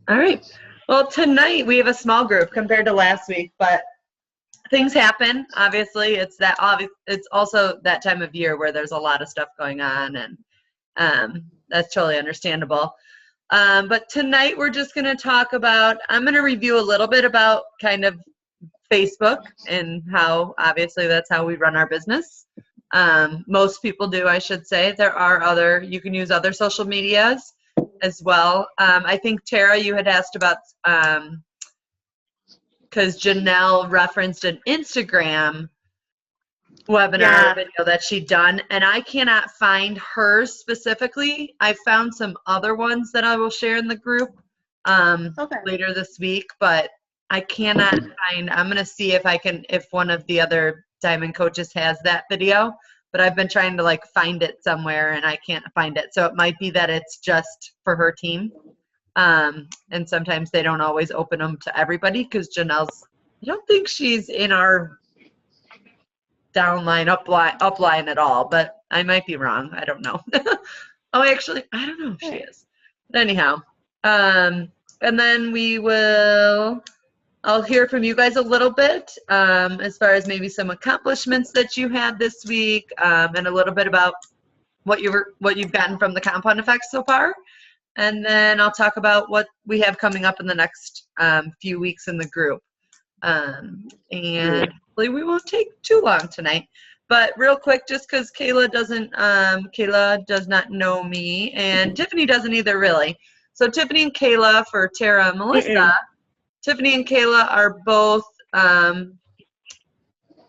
All right. Well, tonight we have a small group compared to last week, but things happen. Obviously, it's also that time of year where there's a lot of stuff going on, and that's totally understandable. But tonight we're just going to talk about. I'm going to review a little bit about kind of Facebook and how obviously that's how we run our business. Most people do, I should say. There are you can use other social medias as well. I think Tara, you had asked about because Janelle referenced an Instagram webinar video that she'd done, and I cannot find hers specifically. I found some other ones that I will share in the group later this week, but I cannot find. I'm going to see if one of the other Diamond coaches has that video, but I've been trying to find it somewhere and I can't find it. So it might be that it's just for her team. And sometimes they don't always open them to everybody because I don't think she's in our downline, upline at all, but I might be wrong. I don't know. Oh, actually, I don't know if she is. But anyhow, and then I'll hear from you guys a little bit as far as maybe some accomplishments that you had this week, and a little bit about what you've gotten from the compound effects so far. And then I'll talk about what we have coming up in the next few weeks in the group. And hopefully we won't take too long tonight. But real quick, just because Kayla does not know me, and Tiffany doesn't either, really. So Tiffany and Kayla, for Tara and Melissa, Tiffany and Kayla are both on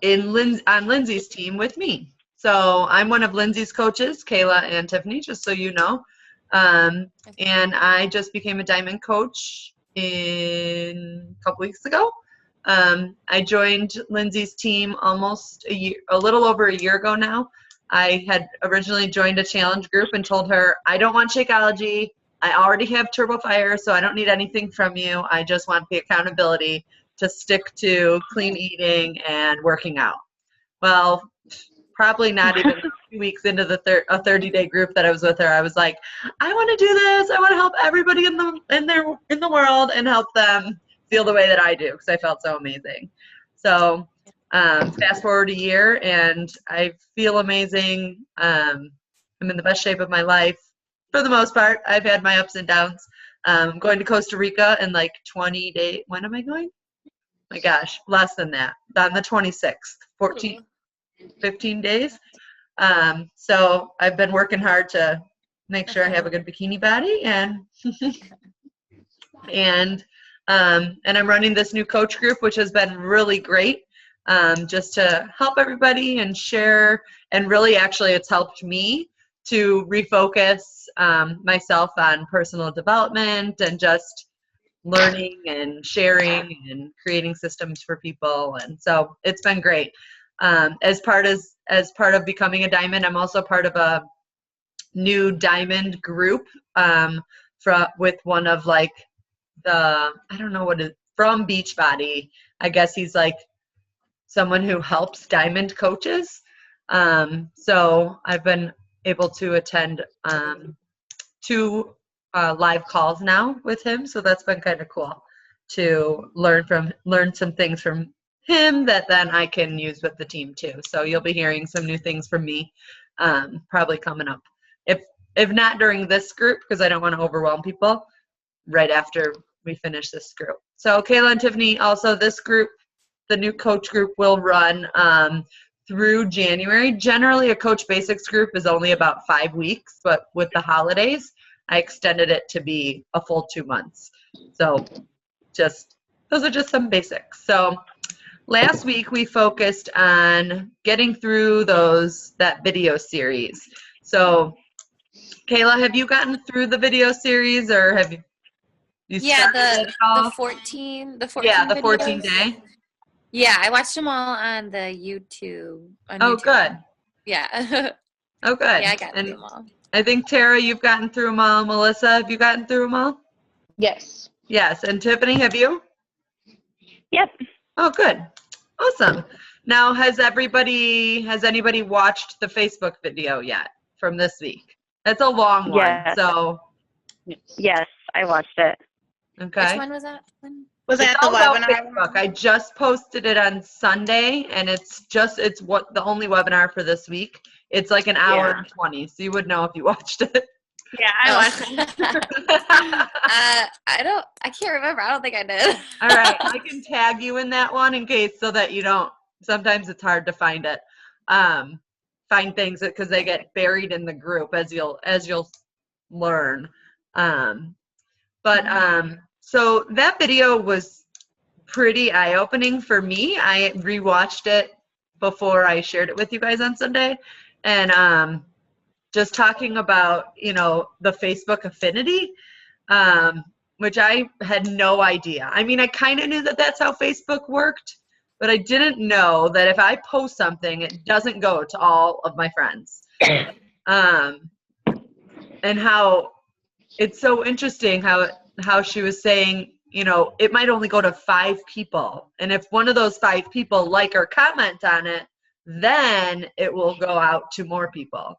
Lindsay's team with me. So I'm one of Lindsay's coaches, Kayla and Tiffany, just so you know. And I just became a Diamond coach a couple weeks ago. I joined Lindsay's team almost a little over a year ago now. I had originally joined a challenge group and told her, I don't want Shakeology. I already have TurboFire, so I don't need anything from you. I just want the accountability to stick to clean eating and working out. Well, probably not even 2 weeks into a 30-day group that I was with her, I was like, I want to do this. I want to help everybody in the world and help them feel the way that I do, because I felt so amazing. So fast forward a year and I feel amazing. I'm in the best shape of my life for the most part. I've had my ups and downs. I'm going to Costa Rica in 20 days. When am I going? My gosh, less than that. On the 26th, 15 days. So I've been working hard to make sure I have a good bikini body, and and I'm running this new coach group, which has been really great, just to help everybody and share. And really, actually, it's helped me to refocus myself on personal development and just learning and sharing and creating systems for people. And so it's been great. As part of becoming a Diamond, I'm also part of a new Diamond group with one of I don't know what it is, from Beachbody. I guess he's someone who helps Diamond coaches. So I've been able to attend 2 live calls now with him. So that's been kind of cool to learn some things from him that then I can use with the team too. So you'll be hearing some new things from me probably coming up. If not during this group, because I don't want to overwhelm people, right after we finish this group. So Kayla and Tiffany, also this group, the new coach group, will run through January. Generally, a Coach Basics group is only about 5 weeks, but with the holidays, I extended it to be a full 2 months. So those are just some basics. So last week we focused on getting through that video series. So Kayla, have you gotten through the video series, or have you the 14 yeah, the videos. 14 day. Yeah, I watched them all on the YouTube. Good. Yeah. Oh, good. Yeah, I got through them all. I think, Tara, you've gotten through them all. Melissa, have you gotten through them all? Yes. Yes. And Tiffany, have you? Yep. Oh, good. Awesome. Now, has anybody watched the Facebook video yet from this week? It's a long one. Yes. So. Yes, I watched it. Okay. Which one was that? Was It's that the all about webinar? Facebook. I just posted it on Sunday, and it's what the only webinar for this week. It's like an hour Yeah. and 20, so you would know if you watched it. Yeah, I watched it. I can't remember. I don't think I did. All right, I can tag you in that one in case so that you don't. Sometimes it's hard to find it, find things because they get buried in the group as you'll learn. So that video was pretty eye-opening for me. I rewatched it before I shared it with you guys on Sunday, and just talking about the Facebook affinity. Which I had no idea. I mean, I kind of knew that that's how Facebook worked, but I didn't know that if I post something, it doesn't go to all of my friends. And how it's so interesting how she was saying, it might only go to 5 people. And if one of those 5 people like or comment on it, then it will go out to more people.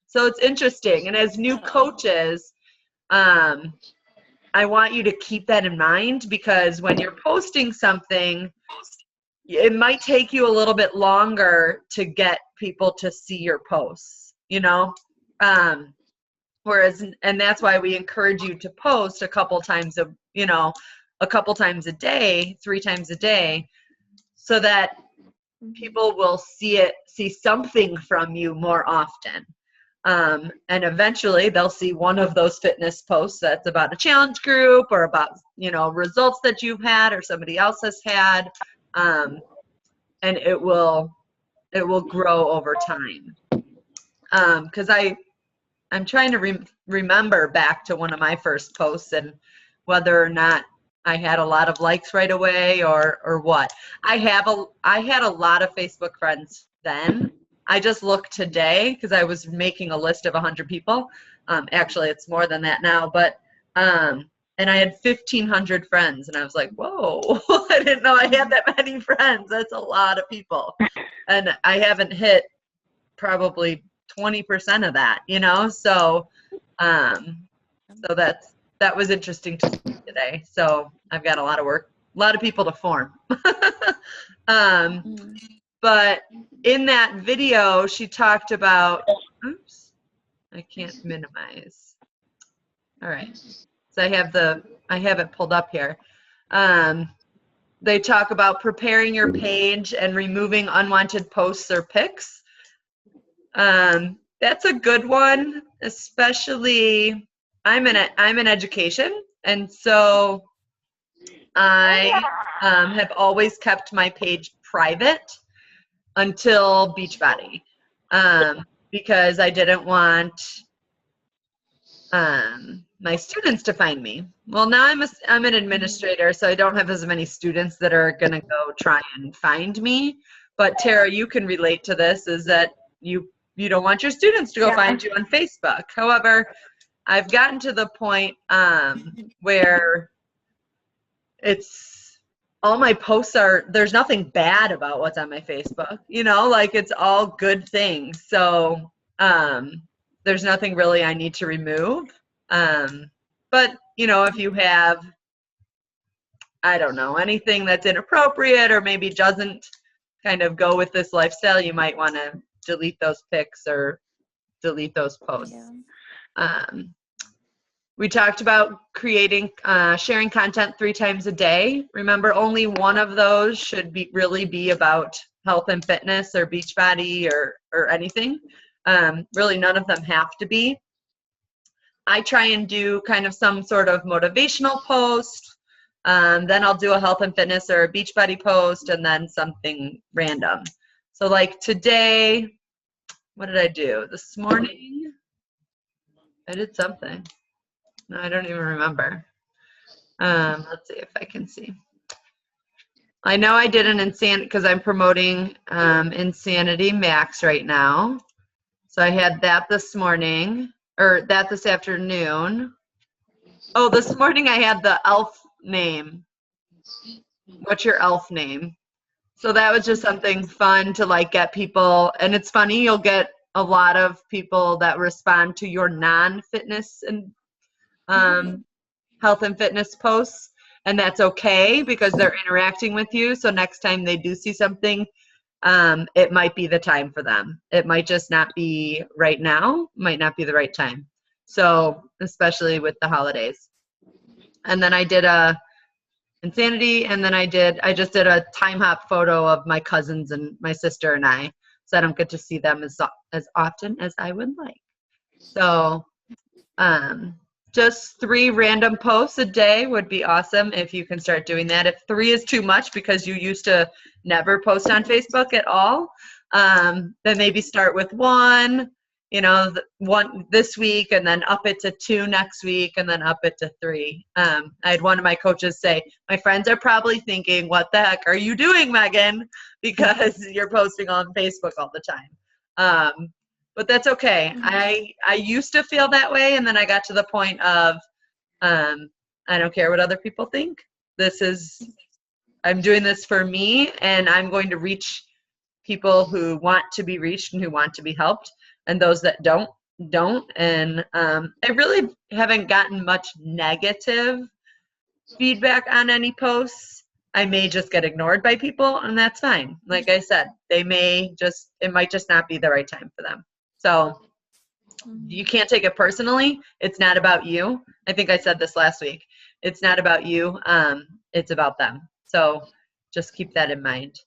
So it's interesting. And as new coaches, I want you to keep that in mind, because when you're posting something, it might take you a little bit longer to get people to see your posts, whereas, and that's why we encourage you to post a couple times a day, 3 times a day, so that people will see something from you more often. And eventually they'll see one of those fitness posts that's about a challenge group or about, results that you've had or somebody else has had. And it will grow over time. Cause I'm trying to remember back to one of my first posts and whether or not I had a lot of likes right away or what. I had a lot of Facebook friends then. I just looked today because I was making a list of 100 people. Actually, it's more than that now, but and I had 1,500 friends, and I was like, whoa, I didn't know I had that many friends. That's a lot of people, and I haven't hit probably 20% of that, So, so that was interesting to see today. So I've got a lot of work, a lot of people to form. But in that video, she talked about, oops, I can't minimize. All right. So I have it pulled up here. They talk about preparing your page and removing unwanted posts or pics. That's a good one, especially I'm in education, and so I have always kept my page private until Beachbody, because I didn't want my students to find me. Well, now I'm an administrator, so I don't have as many students that are going to go try and find me. But Tara, you can relate to this, is that you don't want your students to go find you on Facebook. However, I've gotten to the point where all my posts there's nothing bad about what's on my Facebook, like it's all good things. So there's nothing really I need to remove. But if you have, I don't know, anything that's inappropriate or maybe doesn't kind of go with this lifestyle, you might want to delete those pics or delete those posts. Yeah. We talked about sharing content 3 times a day. Remember, only one of those should really be about health and fitness or Beachbody or anything. Really, none of them have to be. I try and do kind of some sort of motivational post. Then I'll do a health and fitness or a Beachbody post, and then something random. So like today, what did I do? This morning, I did something. No, I don't even remember. Let's see if I can see. I know I did an Insanity, because I'm promoting Insanity Max right now. So I had that this morning, or that this afternoon. Oh, this morning I had the elf name. What's your elf name? So that was just something fun to like get people, and it's funny, you'll get a lot of people that respond to your non-fitness and health and fitness posts, and that's okay because they're interacting with you. So next time they do see something, it might be the time for them. It might just not be right now, might not be the right time. So especially with the holidays. And then I did a insanity, and then I just did a time hop photo of my cousins and my sister and I, so I don't get to see them as often as I would like. So just 3 random posts a day would be awesome if you can start doing that. If 3 is too much because you used to never post on Facebook at all, then maybe start with 1, one this week, and then up it to 2 next week, and then up it to 3. I had one of my coaches say, my friends are probably thinking, what the heck are you doing, Megan? Because you're posting on Facebook all the time. But that's okay. I used to feel that way, and then I got to the point of I don't care what other people think. I'm doing this for me, and I'm going to reach people who want to be reached and who want to be helped, and those that don't. And I really haven't gotten much negative feedback on any posts. I may just get ignored by people, and that's fine. Like I said, it might just not be the right time for them. So you can't take it personally. It's not about you. I think I said this last week. It's not about you. It's about them. So just keep that in mind.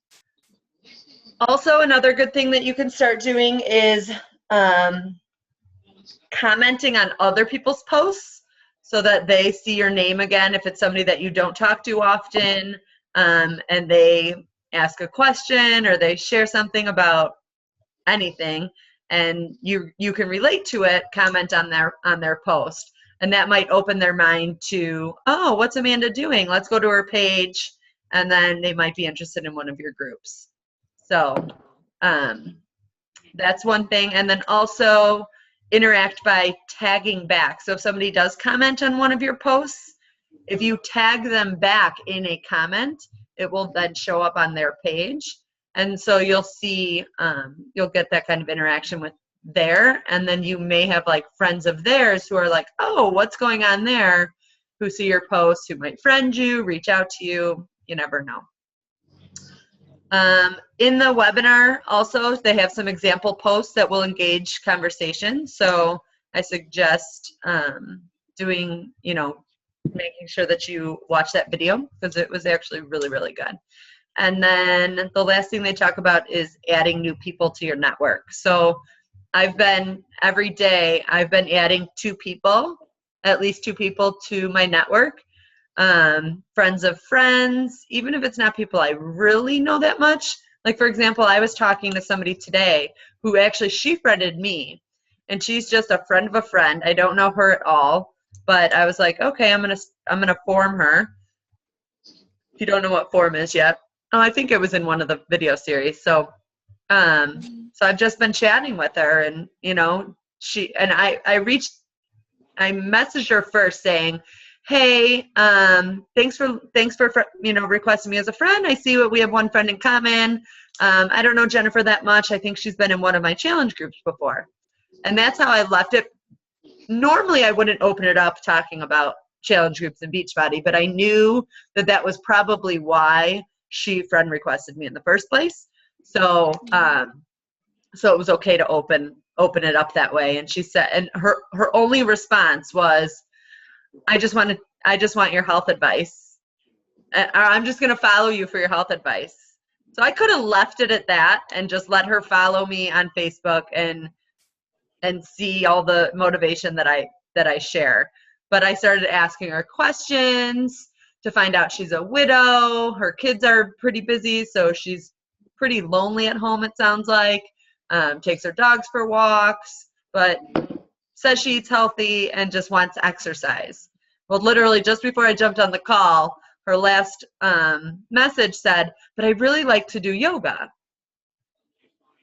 Also, another good thing that you can start doing is commenting on other people's posts so that they see your name again. If it's somebody that you don't talk to often, and they ask a question or they share something about anything, and you can relate to it, comment on their post, and that might open their mind to, oh, what's Amanda doing? Let's go to her page, and then they might be interested in one of your groups. So that's one thing. And then also interact by tagging back. So if somebody does comment on one of your posts, if you tag them back in a comment, it will then show up on their page. And so you'll see, you'll get that kind of interaction with there. And then you may have like friends of theirs who are like, oh, what's going on there? Who see your posts, who might friend you, reach out to you. You never know. In the webinar also, they have some example posts that will engage conversation. So I suggest doing, making sure that you watch that video because it was actually really, really good. And then the last thing they talk about is adding new people to your network. So every day, I've been adding 2 people, at least 2 people to my network. Friends of friends, even if it's not people I really know that much. Like, for example, I was talking to somebody today who actually, she friended me, and she's just a friend of a friend. I don't know her at all, but I was like, okay, I'm gonna form her. If you don't know what form is yet, I think it was in one of the video series. So I've just been chatting with her, and I messaged her first saying, hey, thanks for requesting me as a friend. I see we have one friend in common. I don't know Jennifer that much. I think she's been in one of my challenge groups before. And that's how I left it. Normally I wouldn't open it up talking about challenge groups and Beachbody, but I knew that was probably why she friend requested me in the first place. So so it was okay to open it up that way. And she said, and her only response was, I just want your health advice. I'm just going to follow you for your health advice. So I could have left it at that and just let her follow me on Facebook and see all the motivation that I share. But I started asking her questions to find out she's a widow. Her kids are pretty busy, so she's pretty lonely at home, it sounds like. Takes her dogs for walks, but says she eats healthy and just wants exercise. Well, literally just before I jumped on the call, her last message said, but I'd really like to do yoga.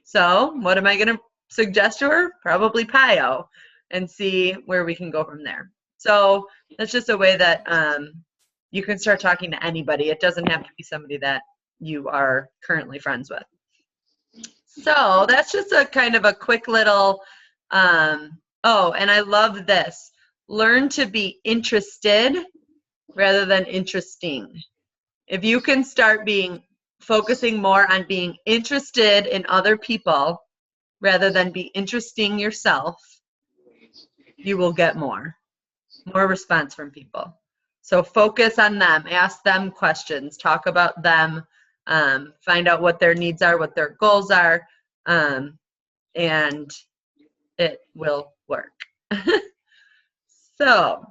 So what am I going to suggest to her? Probably PiYo, and see where we can go from there. So that's just a way that you can start talking to anybody. It doesn't have to be somebody that you are currently friends with. So that's just a kind of a quick little, oh, and I love this. Learn to be interested rather than interesting. If you can start focusing more on being interested in other people rather than be interesting yourself, you will get more response from people. So focus on them, ask them questions, talk about them, find out what their needs are, what their goals are, and it will work. So,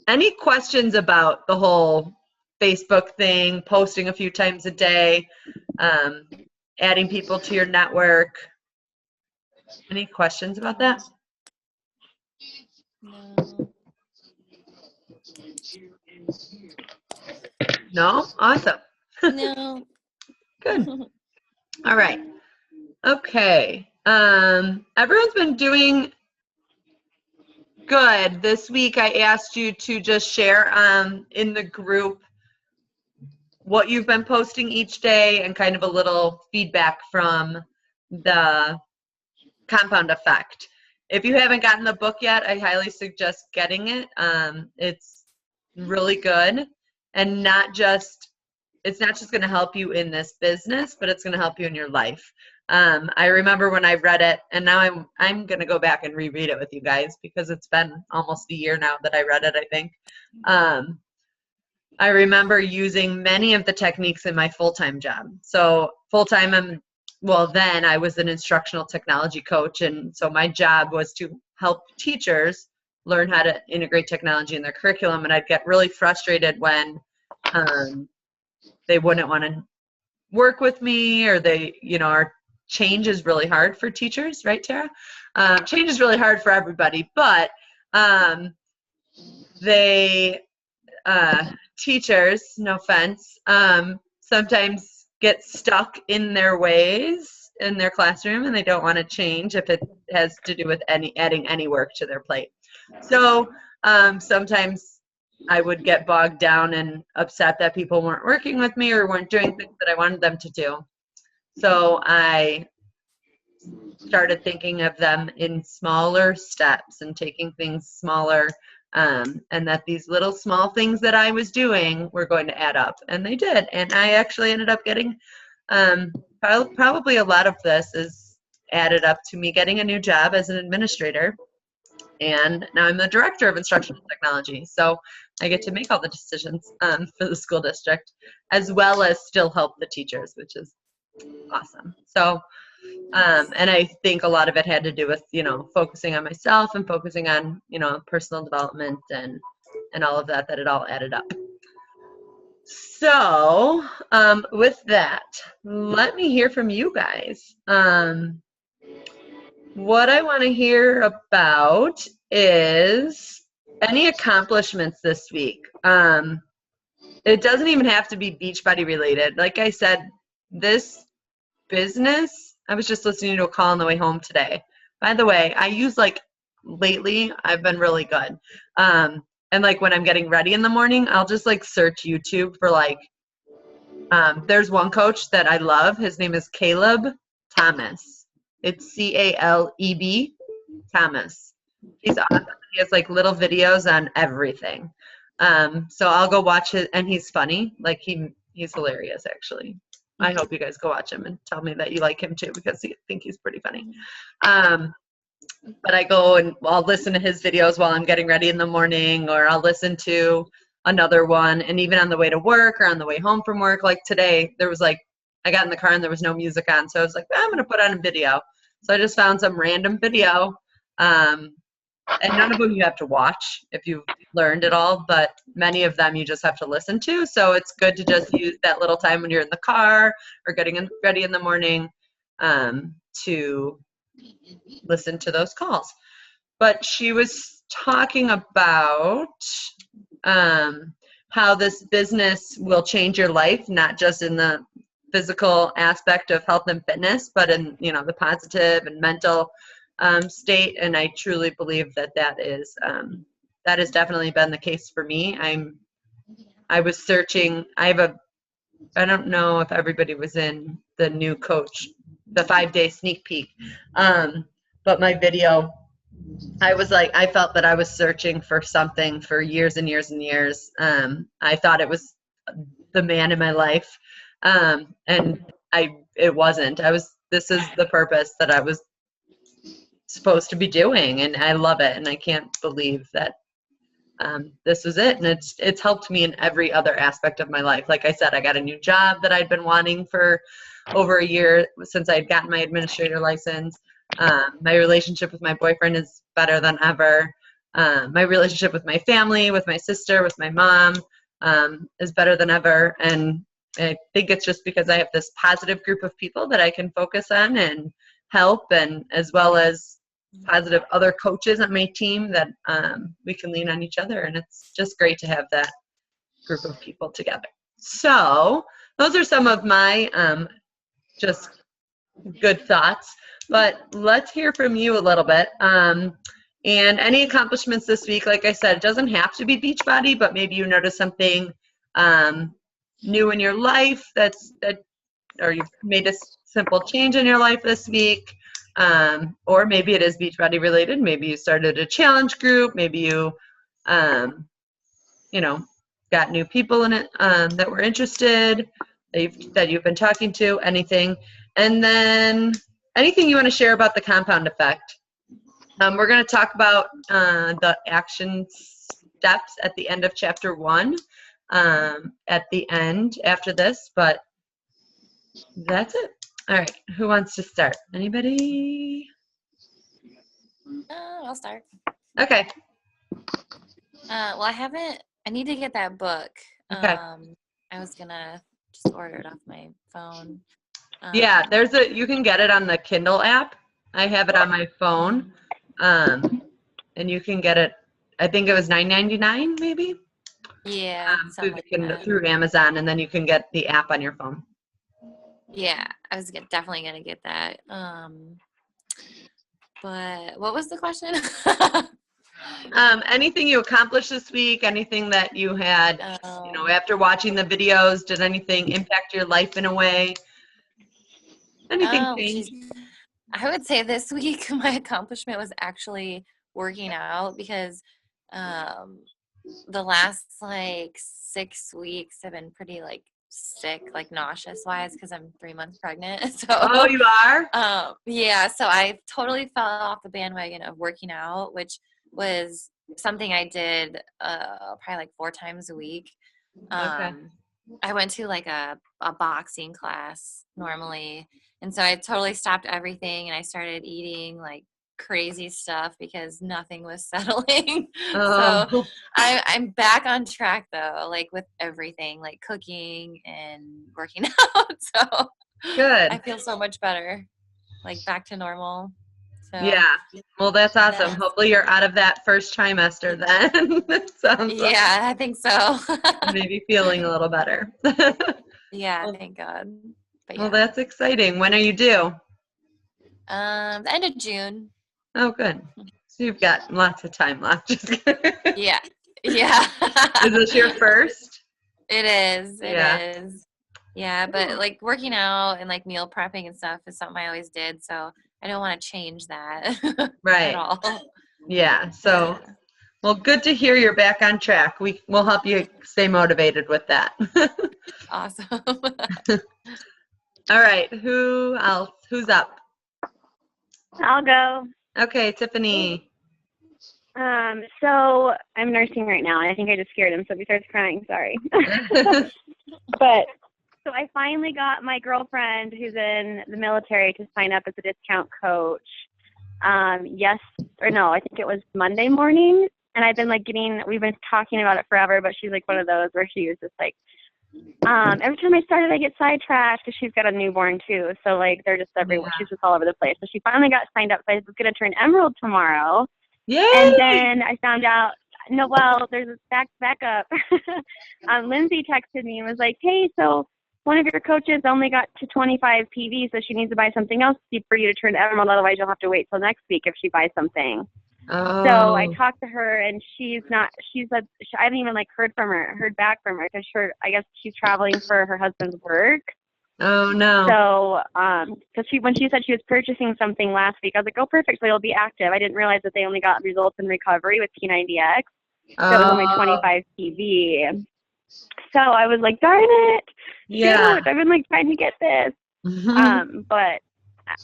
any questions about the whole Facebook thing, posting a few times a day, adding people to your network? Any questions about that? No. No? Awesome. No. Good. All right. Okay. Everyone's been doing good. This week I asked you to just share in the group what you've been posting each day and kind of a little feedback from the compound effect. If you haven't gotten the book yet, I highly suggest getting it. It's really good, and it's not just going to help you in this business, but it's going to help you in your life. I remember when I read it, and now I'm going to go back and reread it with you guys because it's been almost a year now that I read it, I think. I remember using many of the techniques in my full-time job. So full-time, then I was an instructional technology coach, and so my job was to help teachers learn how to integrate technology in their curriculum, and I'd get really frustrated when they wouldn't want to work with me, or our change is really hard for teachers, right, Tara? Change is really hard for everybody, but teachers, no offense, sometimes get stuck in their ways in their classroom, and they don't want to change if it has to do with adding any work to their plate. So sometimes I would get bogged down and upset that people weren't working with me or weren't doing things that I wanted them to do. So I started thinking of them in smaller steps and taking things smaller, and that these little small things that I was doing were going to add up, and they did. And I actually ended up getting probably a lot of this is added up to me getting a new job as an administrator, and now I'm the director of instructional technology. So I get to make all the decisions for the school district, as well as still help the teachers, which is awesome. So and I think a lot of it had to do with, focusing on myself and focusing on, personal development and all of that it all added up. So with that, let me hear from you guys. What I want to hear about is any accomplishments this week. It doesn't even have to be Beachbody related. Like I said, this business, I was just listening to a call on the way home today. By the way, lately, I've been really good. And when I'm getting ready in the morning, I'll just search YouTube for there's one coach that I love. His name is Caleb Thomas. It's Caleb Thomas. He's awesome. He has little videos on everything. So I'll go watch it, and he's funny. He's hilarious, actually. I hope you guys go watch him and tell me that you like him too, because I think he's pretty funny. But I go and I'll listen to his videos while I'm getting ready in the morning, or I'll listen to another one. And even on the way to work or on the way home from work, like today, there was I got in the car and there was no music on. So I was like, I'm going to put on a video. So I just found some random video. And none of them you have to watch if you've learned it all, but many of them you just have to listen to. So it's good to just use that little time when you're in the car or getting ready in the morning to listen to those calls. But she was talking about how this business will change your life, not just in the physical aspect of health and fitness, but in the positive and mental state. And I truly believe that has definitely been the case for me. I was searching. I don't know if everybody was in the new coach, the 5-day sneak peek, but my video I felt that I was searching for something for years and years and years. I thought it was the man in my life. And it wasn't. This is the purpose that I was supposed to be doing, and I love it. And I can't believe that this was it. And it's helped me in every other aspect of my life. Like I said, I got a new job that I'd been wanting for over a year since I'd gotten my administrator license. My relationship with my boyfriend is better than ever. My relationship with my family, with my sister, with my mom is better than ever. And I think it's just because I have this positive group of people that I can focus on and help, and as well as positive other coaches on my team that we can lean on each other. And it's just great to have that group of people together. So those are some of my just good thoughts, but let's hear from you a little bit. And any accomplishments this week, like I said, it doesn't have to be Beachbody, but maybe you noticed something new in your life or you've made a simple change in your life this week. Or maybe it is Beachbody related. Maybe you started a challenge group. Maybe you, got new people in it that were interested, that you've been talking to, anything. And then anything you want to share about the compound effect. We're going to talk about the action steps at the end of chapter 1 at the end after this, but that's it. All right, who wants to start? Anybody? I'll start. Okay. Well, I need to get that book. Okay. I was gonna just order it off my phone. Yeah, you can get it on the Kindle app. I have it on my phone. And you can get it, I think it was $9.99 maybe? Yeah. Through Amazon, and then you can get the app on your phone. Yeah, I was definitely gonna get that. But what was the question? Anything you accomplished this week, anything that you had, after watching the videos, did anything impact your life in a way? Anything change? I would say this week my accomplishment was actually working out, because the last 6 weeks I've been pretty sick, nauseous wise, because I'm 3 months pregnant. So oh, you are? Yeah, so I totally fell off the bandwagon of working out, which was something I did probably 4 times a week. Okay. I went to a boxing class normally, and so I totally stopped everything and I started eating crazy stuff because nothing was settling. Oh. So I'm back on track though, with everything, cooking and working out. So good. I feel so much better, back to normal. So yeah. Well, that's awesome. Hopefully you're out of that first trimester then. Yeah, I think so. Maybe feeling a little better. Yeah, thank God. But well, that's exciting. When are you due? The end of June. Oh, good. So you've got lots of time left. Yeah. Is this your first? It is. It is. Yeah, but working out and meal prepping and stuff is something I always did, so I don't want to change that right at all. Yeah. So, well, good to hear you're back on track. We'll help you stay motivated with that. Awesome. All right. Who else? Who's up? I'll go. Okay, Tiffany. So I'm nursing right now, and I think I just scared him, so if he starts crying, sorry. But so I finally got my girlfriend who's in the military to sign up as a discount coach. I think it was Monday morning, and I've been we've been talking about it forever, but she's one of those where she was just every time I started, I get sidetracked because she's got a newborn too. So they're just everywhere. Yeah. She's just all over the place. So she finally got signed up. So I was going to turn Emerald tomorrow. Yay! And then I found out, there's a back up. Lindsay texted me and was like, hey, so one of your coaches only got to 25 PV, so she needs to buy something else for you to turn Emerald. Otherwise, you'll have to wait till next week if she buys something. Oh. So I talked to her, and I haven't even heard back from her because I guess she's traveling for her husband's work. Oh no. So, when she said she was purchasing something last week, I was like, oh, perfect, so it'll be active. I didn't realize that they only got results in recovery with P90X. So it was only 25 PV. So I was like, darn it. Yeah. Shoot, I've been like trying to get this. But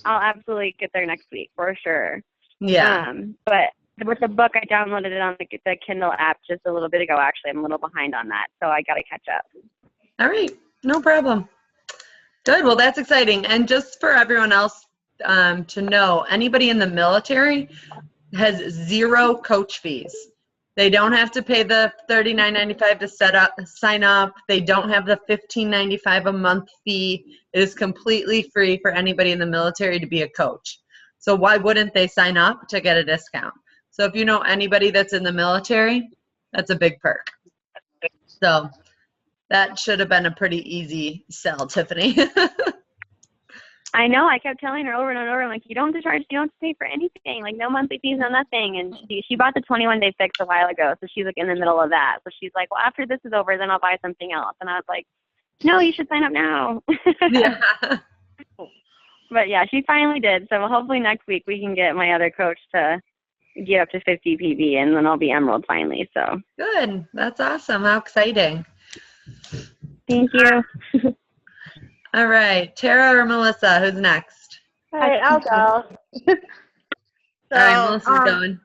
I'll absolutely get there next week for sure. Yeah. But with the book, I downloaded it on the Kindle app just a little bit ago. Actually, I'm a little behind on that, so I got to catch up. All right. No problem. Good. Well, that's exciting. And just for everyone else to know, anybody in the military has 0 coach fees. They don't have to pay the $39.95 to sign up. They don't have the $15.95 a month fee. It is completely free for anybody in the military to be a coach. So why wouldn't they sign up to get a discount? So if you know anybody that's in the military, that's a big perk. So that should have been a pretty easy sell, Tiffany. I know. I kept telling her over and over, I'm like, you don't have to charge, you don't have to pay for anything, like no monthly fees, no nothing. And she bought the 21-day fix a while ago, so she's like in the middle of that. So she's like, well, after this is over, then I'll buy something else. And I was like, no, you should sign up now. Yeah. But yeah, she finally did. So hopefully next week we can get my other coach to get up to 50 PV, and then I'll be Emerald finally. So Good. That's awesome. How exciting. thank you. All right. Tara or Melissa, who's next? All right, I'll go. All right, Melissa's going.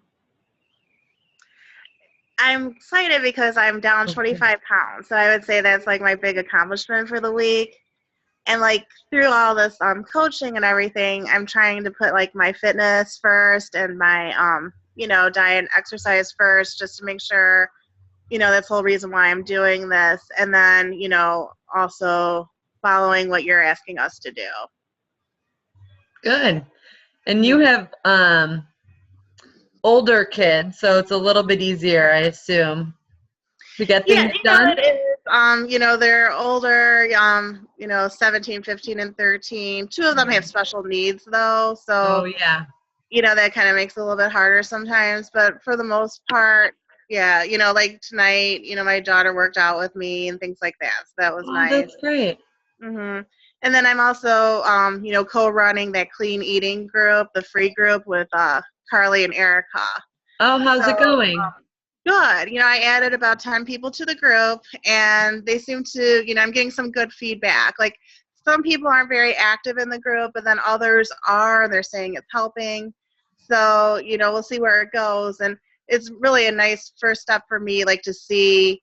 I'm excited because I'm down 25 pounds. So I would say that's like my big accomplishment for the week. And like through all this coaching and everything, I'm trying to put like my fitness first and my diet and exercise first, just to make sure, that's the whole reason why I'm doing this. And then, also following what you're asking us to do. Good. And you have older kids, so it's a little bit easier, I assume, to get things done. It is. They're older, 17, 15, and 13. 2 of them have special needs, though. So, yeah. That kind of makes it a little bit harder sometimes. But for the most part, yeah, like tonight, my daughter worked out with me and things like that. So that was nice. That's great. Mm-hmm. And then I'm also, co-running that clean eating group, the free group with Carly and Erica. Oh, how's it going? Good. I added about 10 people to the group, and they seem to, I'm getting some good feedback. Like, some people aren't very active in the group, but then others are. They're saying it's helping. So, we'll see where it goes. And it's really a nice first step for me, like, to see,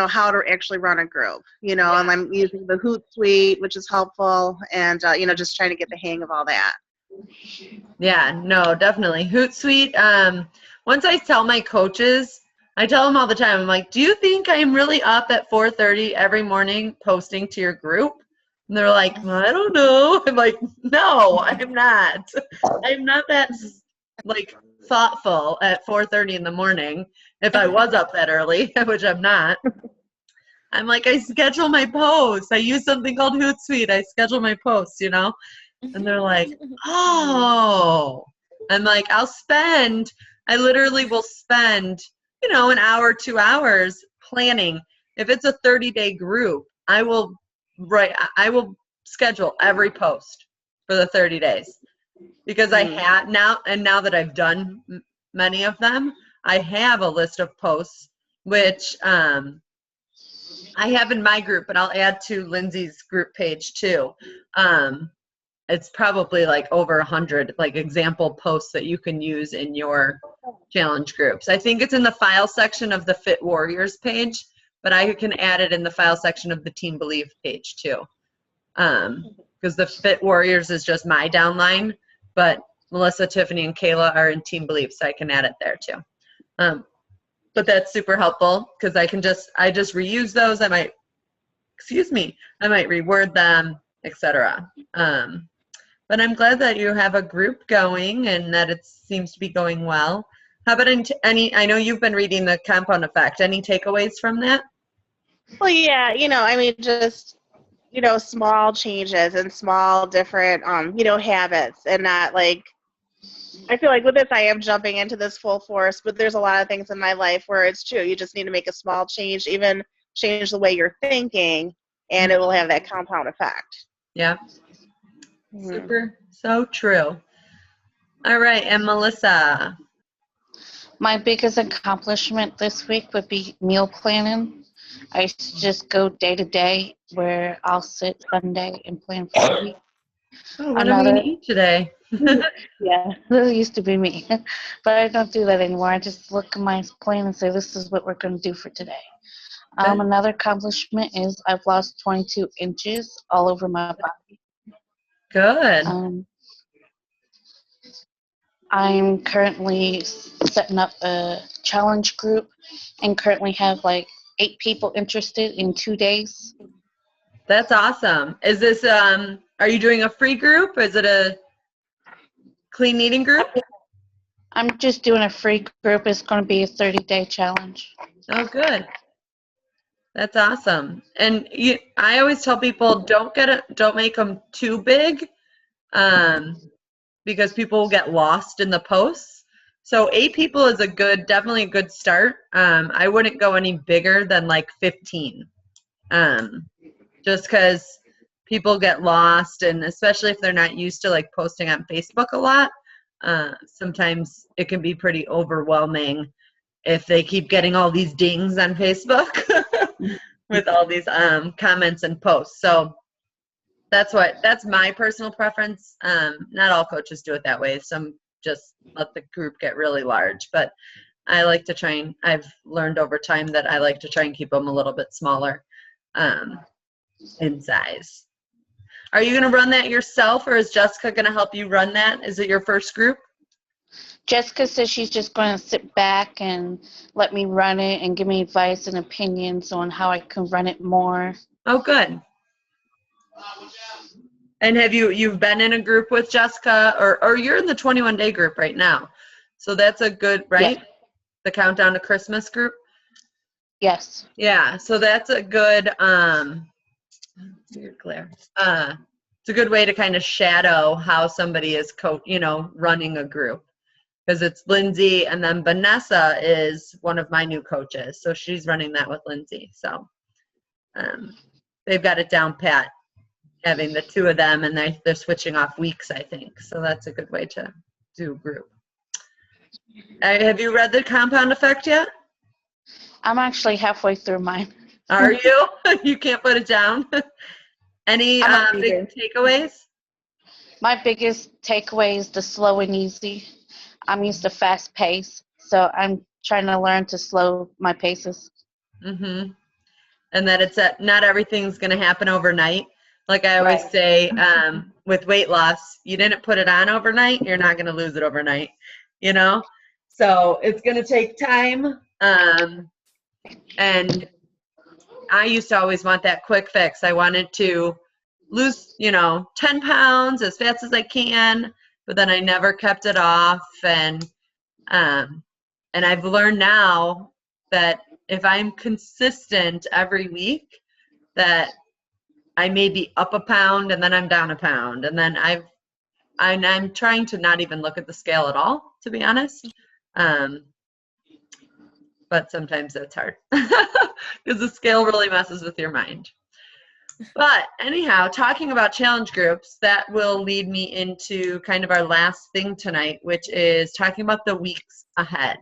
how to actually run a group, and I'm using the Hootsuite, which is helpful, and, just trying to get the hang of all that. Yeah, no, definitely. Hootsuite, once I tell my coaches, I tell them all the time, I'm like, do you think I'm really up at 4:30 every morning posting to your group? And they're like, I don't know. I'm like, no, I'm not. I'm not that, like, thoughtful at 4:30 in the morning if I was up that early, which I'm not. I'm like, I schedule my posts. I use something called Hootsuite. I schedule my posts, And they're like, oh. I'm like, I literally will spend, an hour, 2 hours planning. If it's a 30-day group, I will schedule every post for the 30 days. Because I have now that I've done many of them, I have a list of posts, which I have in my group, but I'll add to Lindsay's group page too. It's probably like over 100 like example posts that you can use in your challenge groups. I think it's in the file section of the Fit Warriors page, but I can add it in the file section of the Team Believe page too. Because the Fit Warriors is just my downline, but Melissa, Tiffany, and Kayla are in Team Believe, so I can add it there too. But that's super helpful because I just reuse those. I might reword them, etc. But I'm glad that you have a group going and that it seems to be going well. How about I know you've been reading The Compound Effect. Any takeaways from that? Well, yeah, just, small changes and small different, habits, and not like, I feel like with this, I am jumping into this full force, but there's a lot of things in my life where it's true. You just need to make a small change, even change the way you're thinking, and it will have that compound effect. Yeah. Mhm. Super. So true. All right. And Melissa. My biggest accomplishment this week would be meal planning. I used to just go day to day where I'll sit Sunday and plan for the week. Oh, what are we going to Another, eat today? yeah, that used to be me. But I don't do that anymore. I just look at my plan and say, this is what we're going to do for today. Good. Another accomplishment is I've lost 22 inches all over my body. Good. I'm currently setting up a challenge group and currently have like 8 people interested in 2 days. That's awesome. Is this, are you doing a free group? Is it a clean eating group? I'm just doing a free group. It's going to be a 30-day challenge. Oh, good. That's awesome. And I always tell people don't make them too big, because people will get lost in the posts. So 8 people is definitely a good start. I wouldn't go any bigger than like 15, just because people get lost, and especially if they're not used to like posting on Facebook a lot, sometimes it can be pretty overwhelming if they keep getting all these dings on Facebook with all these comments and posts. So that's my personal preference. Not all coaches do it that way. Some just let the group get really large, but I like to try and I've learned over time that I like to try and keep them a little bit smaller in size. Are you going to run that yourself, or is Jessica going to help you run that? Is it your first group? Jessica says she's just going to sit back and let me run it and give me advice and opinions on how I can run it more. Oh, good. And have you've been in a group with Jessica, or you're in the 21-day group right now? So that's a good, right? Yeah. The Countdown to Christmas group? Yes. Yeah, so that's a good Claire. It's a good way to kind of shadow how somebody is running a group, because it's Lindsay, and then Vanessa is one of my new coaches, so she's running that with Lindsay. So they've got it down pat, having the 2 of them, and they're switching off weeks, I think. So that's a good way to do a group. Have you read The Compound Effect yet? I'm actually halfway through mine. Are you? You can't put it down? Any I'm a big reader. takeaways? My biggest takeaway is the slow and easy. I'm used to fast pace, so I'm trying to learn to slow my paces. Mm-hmm. And that not everything's going to happen overnight. Like I always say, with weight loss, you didn't put it on overnight, you're not going to lose it overnight, So it's going to take time. And I used to always want that quick fix. I wanted to lose, 10 pounds as fast as I can, but then I never kept it off. And I've learned now that if I'm consistent every week, that I may be up a pound and then I'm down a pound. And then I'm trying to not even look at the scale at all, to be honest. But sometimes that's hard because the scale really messes with your mind. But anyhow, talking about challenge groups, that will lead me into kind of our last thing tonight, which is talking about the weeks ahead.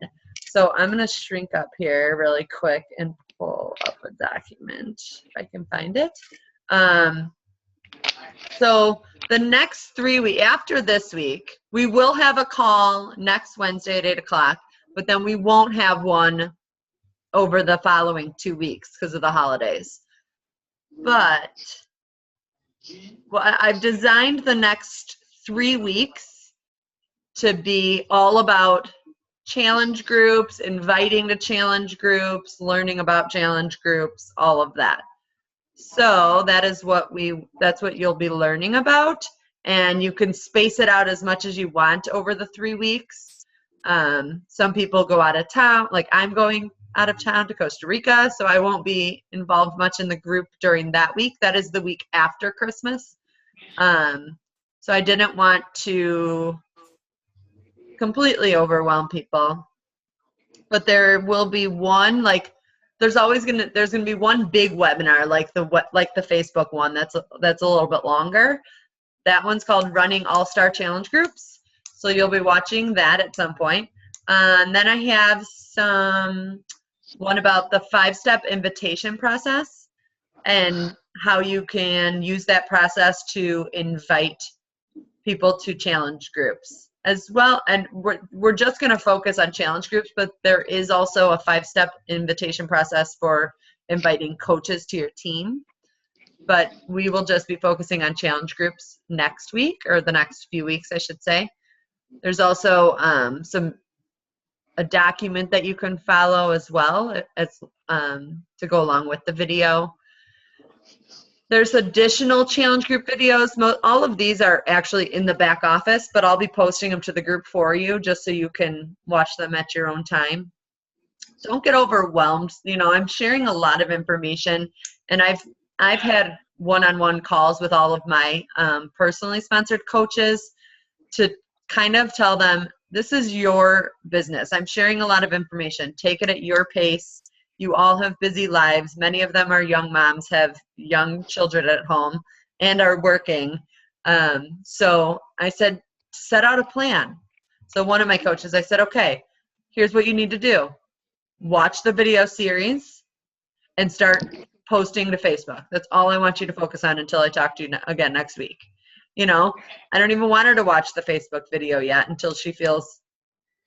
So I'm going to shrink up here really quick and pull up a document if I can find it. So the next 3 weeks, after this week, we will have a call next Wednesday at 8 o'clock, but then we won't have one over the following 2 weeks because of the holidays. But I've designed the next 3 weeks to be all about challenge groups, inviting to challenge groups, learning about challenge groups, all of that. So that's what you'll be learning about, and you can space it out as much as you want over the 3 weeks. Some people go out of town, like I'm going out of town to Costa Rica, so I won't be involved much in the group during that week. That is the week after Christmas. So I didn't want to completely overwhelm people, but there will be one, like there's gonna be one big webinar like the Facebook one that's a little bit longer. That one's called Running All-Star Challenge Groups. So you'll be watching that at some point. And then I have one about the 5-step invitation process and how you can use that process to invite people to challenge groups as well. And we're just going to focus on challenge groups, but there is also a 5-step invitation process for inviting coaches to your team. But we will just be focusing on challenge groups next week, or the next few weeks, I should say. There's also a document that you can follow as well as to go along with the video. There's additional challenge group videos. All of these are actually in the back office, but I'll be posting them to the group for you just so you can watch them at your own time. Don't get overwhelmed. I'm sharing a lot of information, and I've had one-on-one calls with all of my personally sponsored coaches to kind of tell them, this is your business. I'm sharing a lot of information. Take it at your pace. You all have busy lives. Many of them are young moms, have young children at home, and are working. So I said, set out a plan. So one of my coaches, I said, okay, here's what you need to do. Watch the video series and start posting to Facebook. That's all I want you to focus on until I talk to you again next week. I don't even want her to watch the Facebook video yet until she feels,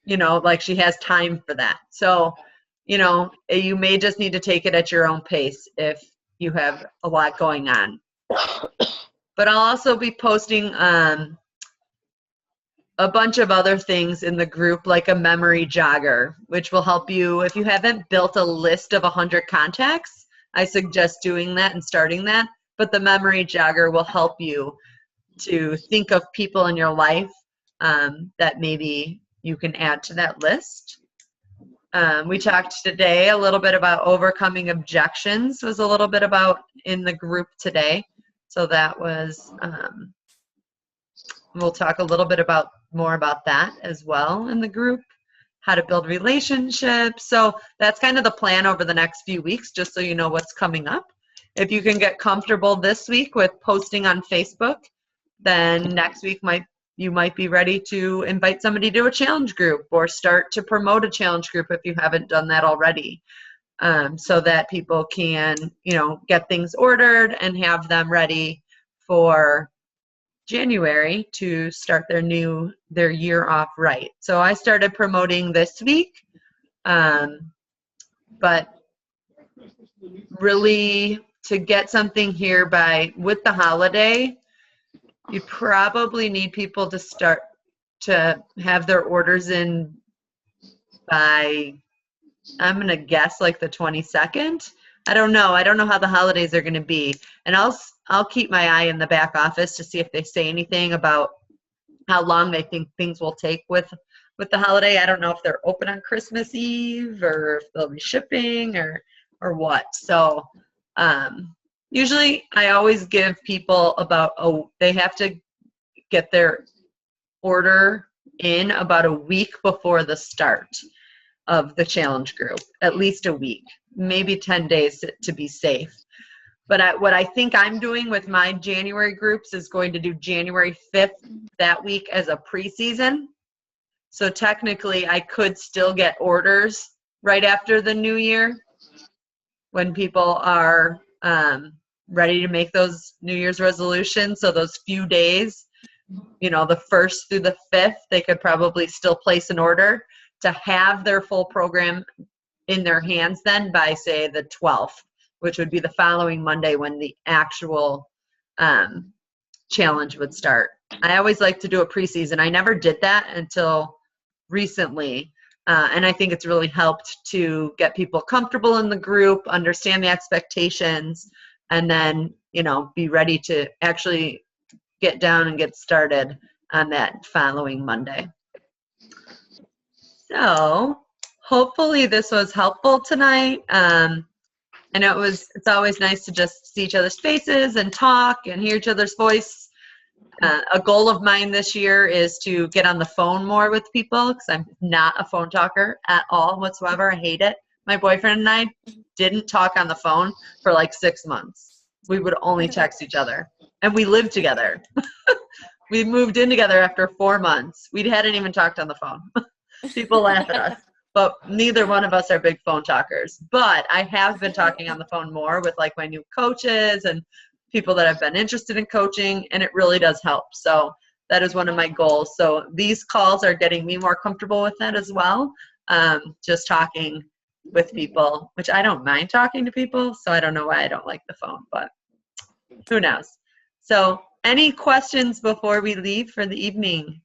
like she has time for that. So, you may just need to take it at your own pace if you have a lot going on. But I'll also be posting a bunch of other things in the group, like a memory jogger, which will help you if you haven't built a list of 100 contacts. I suggest doing that and starting that. But the memory jogger will help you to think of people in your life that maybe you can add to that list. We talked today a little bit about overcoming objections, was a little bit about in the group today. So that was, we'll talk a little bit more about that as well in the group, how to build relationships. So that's kind of the plan over the next few weeks, just so you know what's coming up. If you can get comfortable this week with posting on Facebook, then next week you might be ready to invite somebody to a challenge group or start to promote a challenge group if you haven't done that already, so that people can, get things ordered and have them ready for January to start their year off right. So I started promoting this week, but really to get something here with the holiday, you probably need people to start to have their orders in by, I'm going to guess, like the 22nd. I don't know how the holidays are going to be. And I'll keep my eye in the back office to see if they say anything about how long they think things will take with the holiday. I don't know if they're open on Christmas Eve or if they'll be shipping or what. So usually I always give people they have to get their order in about a week before the start of the challenge group, at least a week, maybe 10 days to be safe. But what I think I'm doing with my January groups is going to do January 5th that week as a preseason. So technically I could still get orders right after the new year when people are ready to make those New Year's resolutions. So those few days, the 1st through the 5th, they could probably still place an order to have their full program in their hands then by, say, the 12th, which would be the following Monday when the actual challenge would start. I always like to do a preseason. I never did that until recently. And I think it's really helped to get people comfortable in the group, understand the expectations, and then, be ready to actually get down and get started on that following Monday. So hopefully this was helpful tonight. And it's always nice to just see each other's faces and talk and hear each other's voice. A goal of mine this year is to get on the phone more with people because I'm not a phone talker at all whatsoever. I hate it. my boyfriend and I didn't talk on the phone for like 6 months. We would only text each other. And we lived together. We moved in together after 4 months. We hadn't even talked on the phone. People laugh at us. But neither one of us are big phone talkers. But I have been talking on the phone more with like my new coaches and people that have been interested in coaching, and it really does help. So that is one of my goals. So these calls are getting me more comfortable with that as well. Just talking with people, which I don't mind talking to people. So I don't know why I don't like the phone, but who knows? So any questions before we leave for the evening?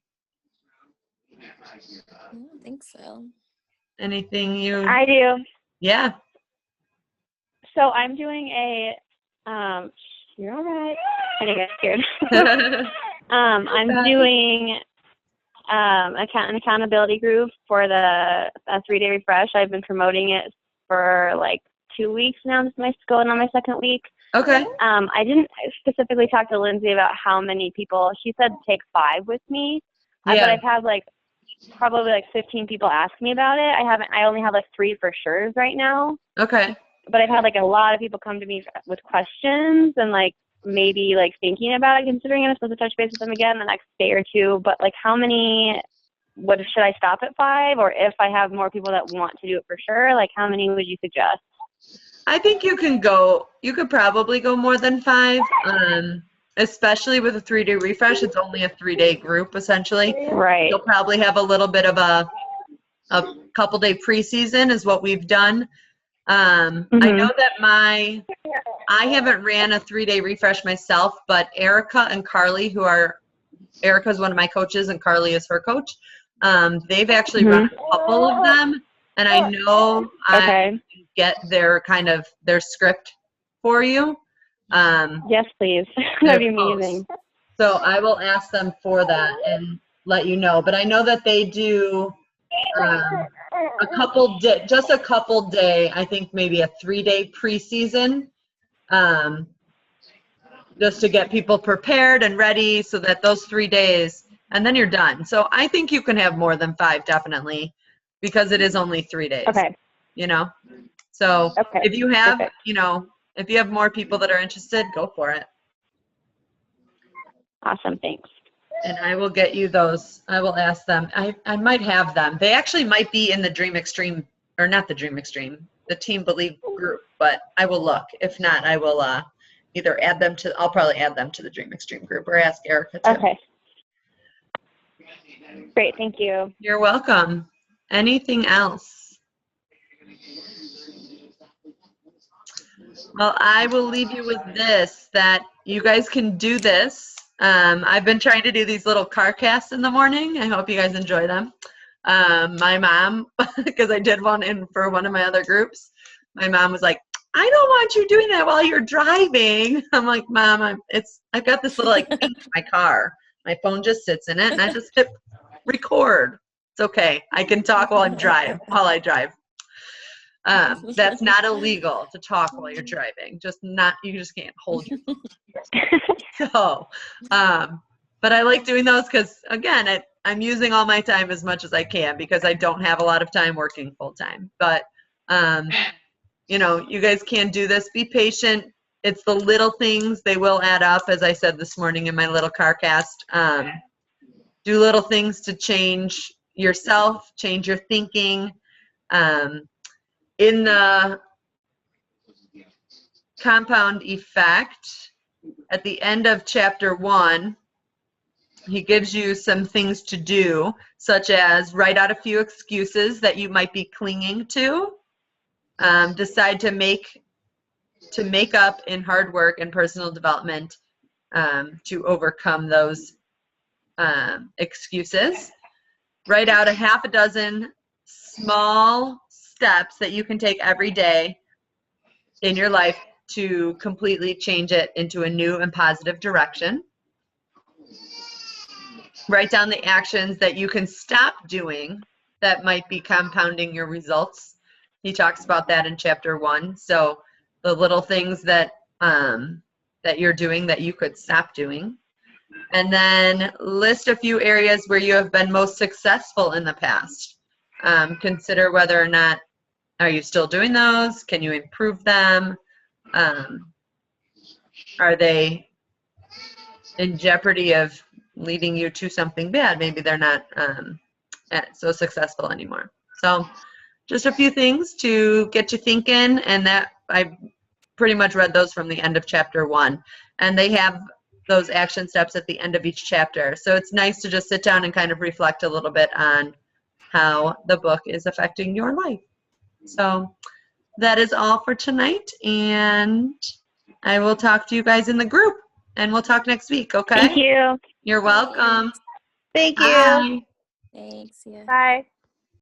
I don't think so. Anything you? I do. Yeah. So I'm doing a, you're all right. I think I'm scared. I'm doing an accountability group for the 3-day refresh. I've been promoting it for like 2 weeks now. This is going on my second week. Okay. I didn't specifically talk to Lindsay about how many people. She said take 5 with me, but I've had like probably like 15 people ask me about it. I only have like 3 for sure right now. Okay. But I've had like a lot of people come to me with questions and like maybe like thinking about it, considering I'm supposed to touch base with them again the next day or 2. But like how many, what should I stop at 5? Or if I have more people that want to do it for sure, like how many would you suggest? I think you could probably go more than 5, especially with a 3-day refresh. It's only a 3-day group, essentially. Right. You'll probably have a little bit of a couple-day preseason is what we've done. I know that I haven't ran a 3-day refresh myself, but Erica and Carly, Erica's one of my coaches and Carly is her coach, they've actually run a couple of them, and I know I get their script for you. Yes, please. That'd be amazing. So I will ask them for that and let you know. But I know that they do a couple day, I think maybe a 3-day preseason, just to get people prepared and ready so that those 3 days, and then you're done. So I think you can have more than 5, definitely, because it is only 3 days. Okay. So if you have, if you have more people that are interested, go for it. Awesome. Thanks. And I will get you those. I will ask them. I might have them. They actually might be in the Dream Extreme, or not the Dream Extreme, the Team Believe group, but I will look. If not, I will either add them to, I'll probably add them to the Dream Extreme group or ask Erica to. Okay. Great. Thank you. You're welcome. Anything else? Well, I will leave you with this, that you guys can do this. I've been trying to do these little car casts in the morning. I hope you guys enjoy them. My mom, because I did one for one of my other groups, my mom was like, I don't want you doing that while you're driving. I'm like, Mom, I've got this little thing in my car. My phone just sits in it, and I just hit record. It's okay. I can talk while I drive. That's not illegal to talk while you're driving. You just can't hold your phone. So, but I like doing those because, again, I'm using all my time as much as I can because I don't have a lot of time working full time. But, you guys can do this. Be patient. It's the little things. They will add up, as I said this morning in my little car cast. Do little things to change yourself, change your thinking. In the compound effect, at the end of chapter 1, he gives you some things to do, such as write out a few excuses that you might be clinging to. Decide to make up in hard work and personal development to overcome those excuses. Write out a half a dozen small steps that you can take every day in your life to completely change it into a new and positive direction. Write down the actions that you can stop doing that might be compounding your results. He talks about that in chapter 1. So the little things that you're doing that you could stop doing. And then list a few areas where you have been most successful in the past. Consider whether or not Are you still doing those? Can you improve them? Are they in jeopardy of leading you to something bad? Maybe they're not so successful anymore. So just a few things to get you thinking, and that I pretty much read those from the end of chapter 1. And they have those action steps at the end of each chapter. So it's nice to just sit down and kind of reflect a little bit on how the book is affecting your life. So that is all for tonight, and I will talk to you guys in the group, and we'll talk next week, okay? Thank you. You're welcome. Thank you. Bye. Thanks. Yeah. Bye.